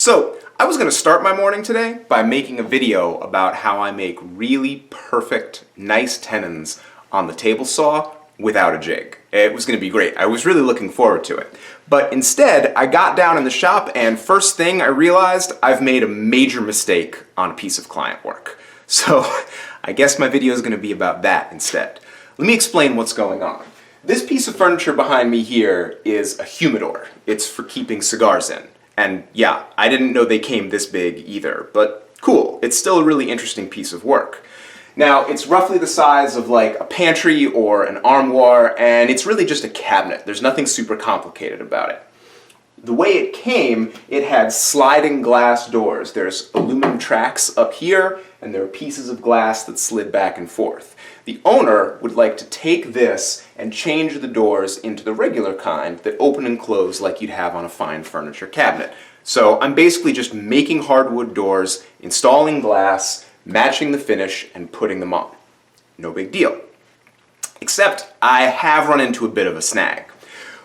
So, I was going to start my morning today by making a video about how I make really perfect, nice tenons on the table saw without a jig. It was going to be great. I was really looking forward to it. But instead, I got down in the shop and first thing I realized I've made a major mistake on a piece of client work. So, I guess my video is going to be about that instead. Let me explain what's going on. This piece of furniture behind me here is a humidor. It's for keeping cigars in. And yeah, I didn't know they came this big either, but cool. It's still a really interesting piece of work. Now, it's roughly the size of like a pantry or an armoire, and it's really just a cabinet. There's nothing super complicated about it. The way it came, it had sliding glass doors. There's aluminum tracks up here, and there are pieces of glass that slid back and forth. The owner would like to take this and change the doors into the regular kind that open and close like you'd have on a fine furniture cabinet. So I'm basically just making hardwood doors, installing glass, matching the finish, and putting them on. No big deal. Except I have run into a bit of a snag.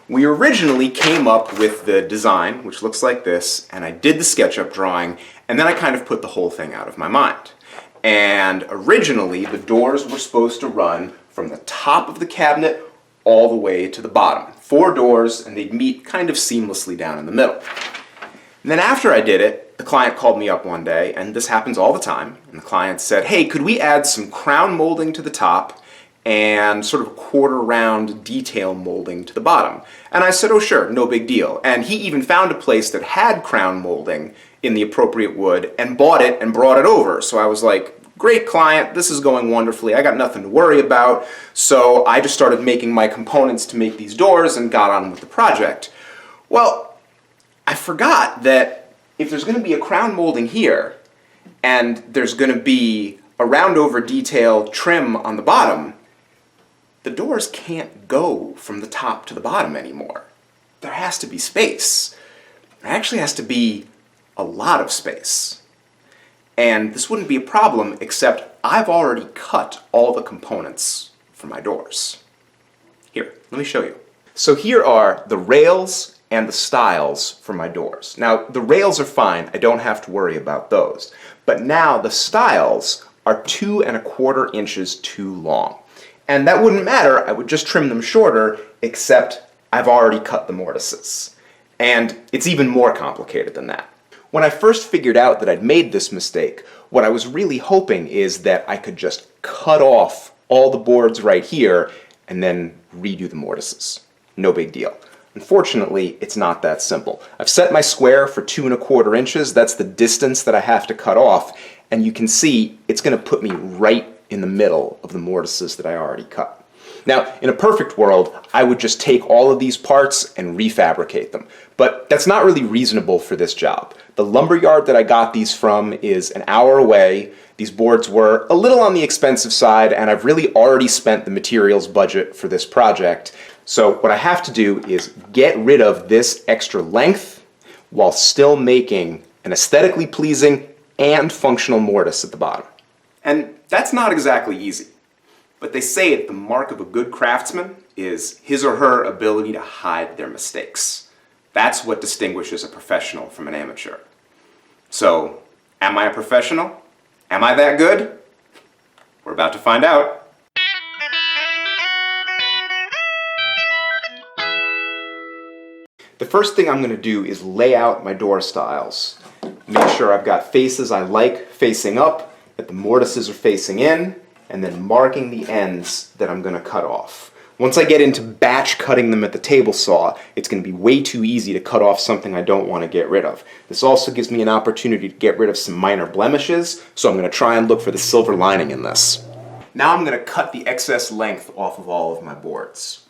We originally came up with the design, which looks like this, and I did the SketchUp drawing, and then I kind of put the whole thing out of my mind. And originally, the doors were supposed to run from the top of the cabinet all the way to the bottom. 4 doors, and they'd meet kind of seamlessly down in the middle. And then after I did it, the client called me up one day, and this happens all the time, and the client said, hey, could we add some crown molding to the top and sort of quarter round detail molding to the bottom? And I said, oh sure, no big deal. And he even found a place that had crown molding in the appropriate wood and bought it and brought it over. So I was like, great client, this is going wonderfully, I got nothing to worry about. So I just started making my components to make these doors and got on with the project. Well, I forgot that if there's going to be a crown molding here and there's going to be a round over detail trim on the bottom, the doors can't go from the top to the bottom anymore. There has to be space. There actually has to be a lot of space. And this wouldn't be a problem except I've already cut all the components for my doors. Here, let me show you. So here are the rails and the stiles for my doors. Now, the rails are fine, I don't have to worry about those. But now the stiles are 2¼ inches too long. And that wouldn't matter, I would just trim them shorter, except I've already cut the mortises. And it's even more complicated than that. When I first figured out that I'd made this mistake, what I was really hoping is that I could just cut off all the boards right here and then redo the mortises. No big deal. Unfortunately, it's not that simple. I've set my square for 2¼ inches, that's the distance that I have to cut off, and you can see it's going to put me right in the middle of the mortises that I already cut. Now, in a perfect world, I would just take all of these parts and refabricate them. But that's not really reasonable for this job. The lumberyard that I got these from is an hour away. These boards were a little on the expensive side, and I've really already spent the materials budget for this project. So what I have to do is get rid of this extra length while still making an aesthetically pleasing and functional mortise at the bottom. And that's not exactly easy. But they say that the mark of a good craftsman is his or her ability to hide their mistakes. That's what distinguishes a professional from an amateur. So, am I a professional? Am I that good? We're about to find out. The first thing I'm going to do is lay out my door stiles. Make sure I've got faces I like facing up, that the mortises are facing in, and then marking the ends that I'm going to cut off. Once I get into batch cutting them at the table saw, it's going to be way too easy to cut off something I don't want to get rid of. This also gives me an opportunity to get rid of some minor blemishes, so I'm going to try and look for the silver lining in this. Now I'm going to cut the excess length off of all of my boards.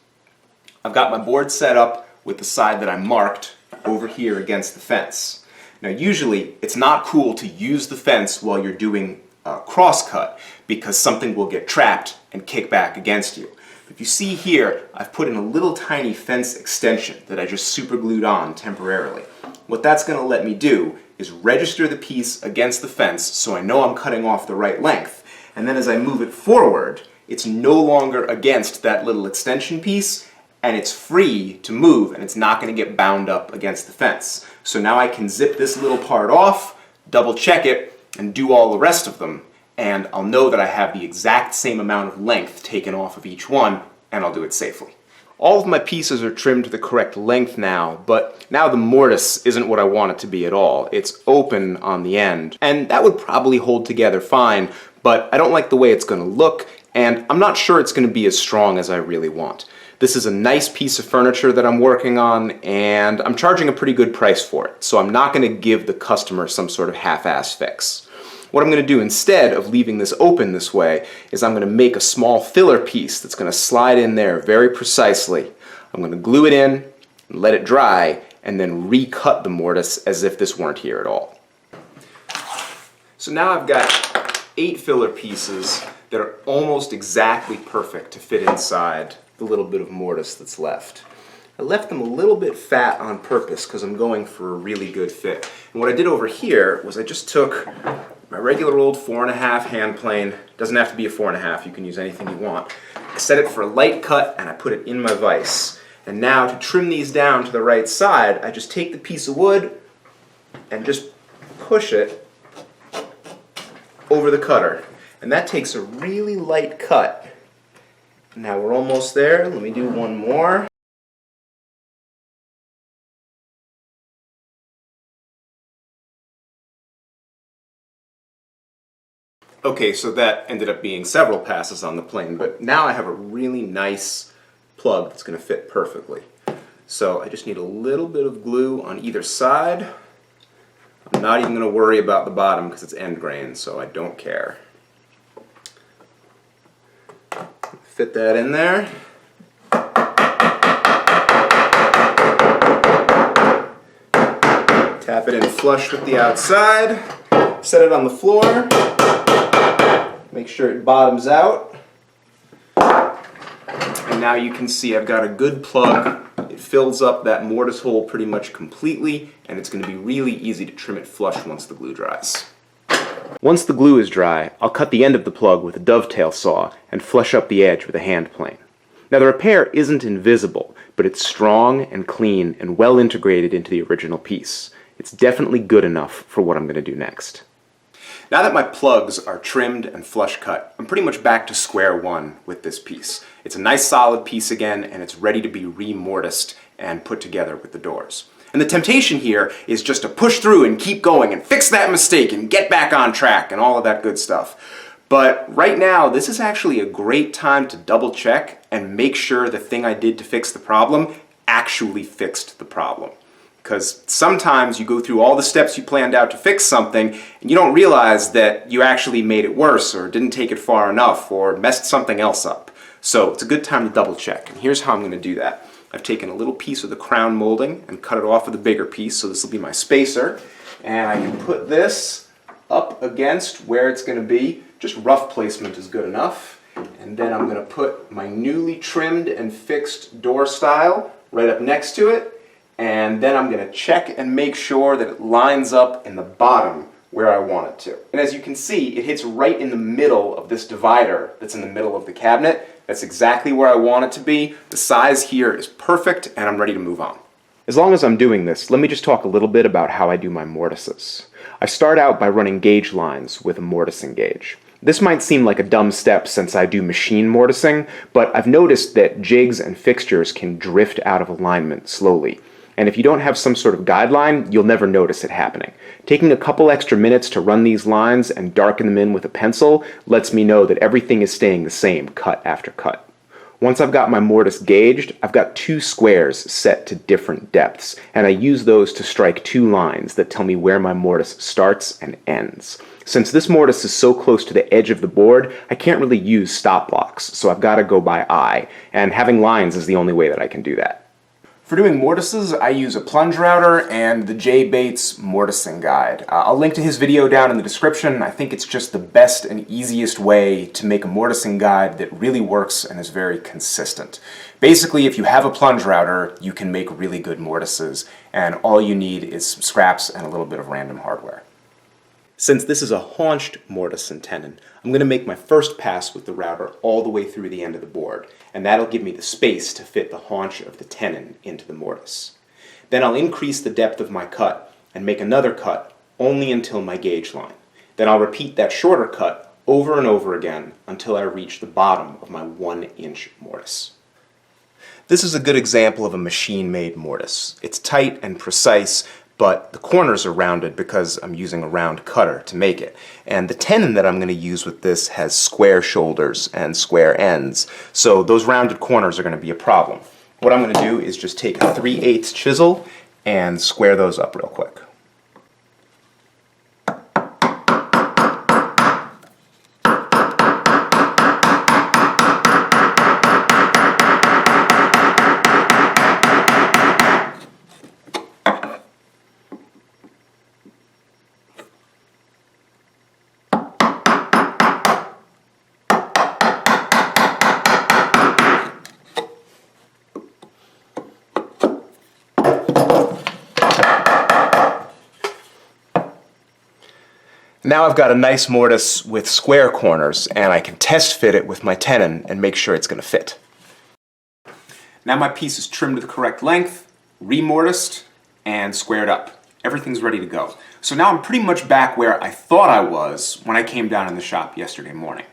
I've got my board set up with the side that I marked over here against the fence. Now usually it's not cool to use the fence while you're doing crosscut because something will get trapped and kick back against you. If you see here, I've put in a little tiny fence extension that I just super glued on temporarily. What that's going to let me do is register the piece against the fence so I know I'm cutting off the right length. And then as I move it forward, it's no longer against that little extension piece and it's free to move and it's not going to get bound up against the fence. So now I can zip this little part off, double check it, and do all the rest of them. And I'll know that I have the exact same amount of length taken off of each one, and I'll do it safely. All of my pieces are trimmed to the correct length now, but now the mortise isn't what I want it to be at all. It's open on the end, and that would probably hold together fine, but I don't like the way it's going to look, and I'm not sure it's going to be as strong as I really want. This is a nice piece of furniture that I'm working on, and I'm charging a pretty good price for it, so I'm not going to give the customer some sort of half-ass fix. What I'm going to do instead of leaving this open this way is I'm going to make a small filler piece that's going to slide in there very precisely. I'm going to glue it in, let it dry, and then recut the mortise as if this weren't here at all. So now I've got 8 filler pieces that are almost exactly perfect to fit inside the little bit of mortise that's left. I left them a little bit fat on purpose because I'm going for a really good fit. And what I did over here was I just took my regular old 4.5 hand plane. Doesn't have to be a 4.5, you can use anything you want. I set it for a light cut and I put it in my vise. And now to trim these down to the right side, I just take the piece of wood and just push it over the cutter. And that takes a really light cut. Now we're almost there. Let me do one more. Okay, so that ended up being several passes on the plane, but now I have a really nice plug that's going to fit perfectly. So I just need a little bit of glue on either side. I'm not even going to worry about the bottom because it's end grain, so I don't care. Fit that in there. Tap it in flush with the outside. Set it on the floor. Make sure it bottoms out. And now you can see I've got a good plug. It fills up that mortise hole pretty much completely, and it's going to be really easy to trim it flush once the glue dries. Once the glue is dry, I'll cut the end of the plug with a dovetail saw and flush up the edge with a hand plane. Now the repair isn't invisible, but it's strong and clean and well integrated into the original piece. It's definitely good enough for what I'm going to do next. Now that my plugs are trimmed and flush cut, I'm pretty much back to square one with this piece. It's a nice solid piece again, and it's ready to be remortised and put together with the doors. And the temptation here is just to push through and keep going and fix that mistake and get back on track and all of that good stuff. But right now, this is actually a great time to double check and make sure the thing I did to fix the problem actually fixed the problem. Because sometimes you go through all the steps you planned out to fix something and you don't realize that you actually made it worse or didn't take it far enough or messed something else up. So it's a good time to double check. And here's how I'm going to do that. I've taken a little piece of the crown molding and cut it off with a bigger piece, so this will be my spacer. And I can put this up against where it's going to be. Just rough placement is good enough. And then I'm going to put my newly trimmed and fixed door stile right up next to it. And then I'm going to check and make sure that it lines up in the bottom where I want it to. And as you can see, it hits right in the middle of this divider that's in the middle of the cabinet. That's exactly where I want it to be. The size here is perfect, and I'm ready to move on. As long as I'm doing this, let me just talk a little bit about how I do my mortises. I start out by running gauge lines with a mortising gauge. This might seem like a dumb step since I do machine mortising, but I've noticed that jigs and fixtures can drift out of alignment slowly. And if you don't have some sort of guideline, you'll never notice it happening. Taking a couple extra minutes to run these lines and darken them in with a pencil lets me know that everything is staying the same cut after cut. Once I've got my mortise gauged, I've got 2 squares set to different depths, and I use those to strike 2 lines that tell me where my mortise starts and ends. Since this mortise is so close to the edge of the board, I can't really use stop blocks, so I've got to go by eye, and having lines is the only way that I can do that. For doing mortises, I use a plunge router and the J. Bates Mortising Guide. I'll link to his video down in the description. I think it's just the best and easiest way to make a mortising guide that really works and is very consistent. Basically, if you have a plunge router, you can make really good mortises, and all you need is some scraps and a little bit of random hardware. Since this is a haunched mortise and tenon, I'm going to make my first pass with the router all the way through the end of the board, and that'll give me the space to fit the haunch of the tenon into the mortise. Then I'll increase the depth of my cut and make another cut only until my gauge line. Then I'll repeat that shorter cut over and over again until I reach the bottom of my 1-inch mortise. This is a good example of a machine-made mortise. It's tight and precise, but the corners are rounded because I'm using a round cutter to make it. And the tenon that I'm going to use with this has square shoulders and square ends, so those rounded corners are going to be a problem. What I'm going to do is just take a 3/8 chisel and square those up real quick. Now I've got a nice mortise with square corners, and I can test fit it with my tenon and make sure it's going to fit. Now my piece is trimmed to the correct length, remortised, and squared up. Everything's ready to go. So now I'm pretty much back where I thought I was when I came down in the shop yesterday morning.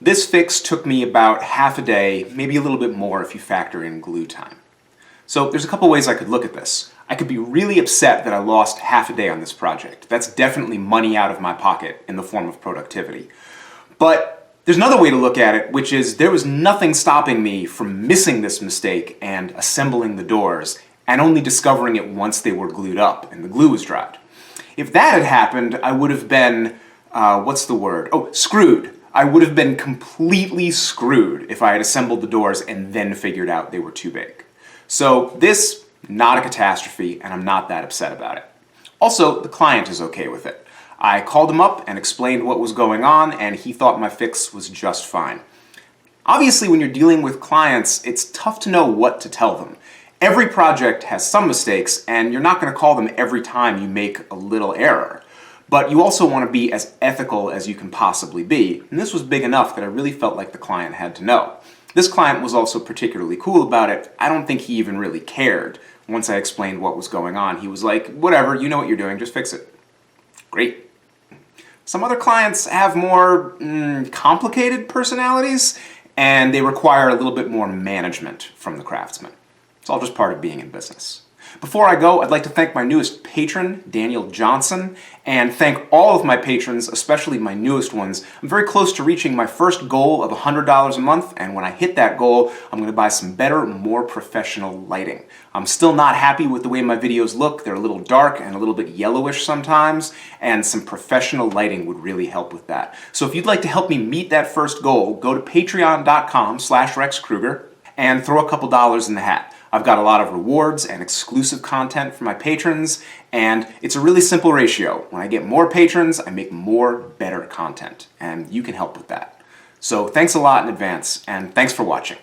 This fix took me about half a day, maybe a little bit more if you factor in glue time. So there's a couple ways I could look at this. I could be really upset that I lost half a day on this project. That's definitely money out of my pocket in the form of productivity. But there's another way to look at it, which is there was nothing stopping me from missing this mistake and assembling the doors and only discovering it once they were glued up and the glue was dried. If that had happened, I would have been, screwed. I would have been completely screwed if I had assembled the doors and then figured out they were too big. So this, not a catastrophe, and I'm not that upset about it. Also, the client is okay with it. I called him up and explained what was going on, and he thought my fix was just fine. Obviously, when you're dealing with clients, it's tough to know what to tell them. Every project has some mistakes, and you're not going to call them every time you make a little error. But you also want to be as ethical as you can possibly be, and this was big enough that I really felt like the client had to know. This client was also particularly cool about it. I don't think he even really cared. Once I explained what was going on, he was like, whatever, you know what you're doing, just fix it. Great. Some other clients have more complicated personalities, and they require a little bit more management from the craftsman. It's all just part of being in business. Before I go, I'd like to thank my newest patron, Daniel Johnson, and thank all of my patrons, especially my newest ones. I'm very close to reaching my first goal of $100 a month, and when I hit that goal, I'm going to buy some better, more professional lighting. I'm still not happy with the way my videos look. They're a little dark and a little bit yellowish sometimes, and some professional lighting would really help with that. So if you'd like to help me meet that first goal, go to patreon.com/RexKruger and throw a couple dollars in the hat. I've got a lot of rewards and exclusive content for my patrons, and it's a really simple ratio. When I get more patrons, I make more better content, and you can help with that. So thanks a lot in advance, and thanks for watching.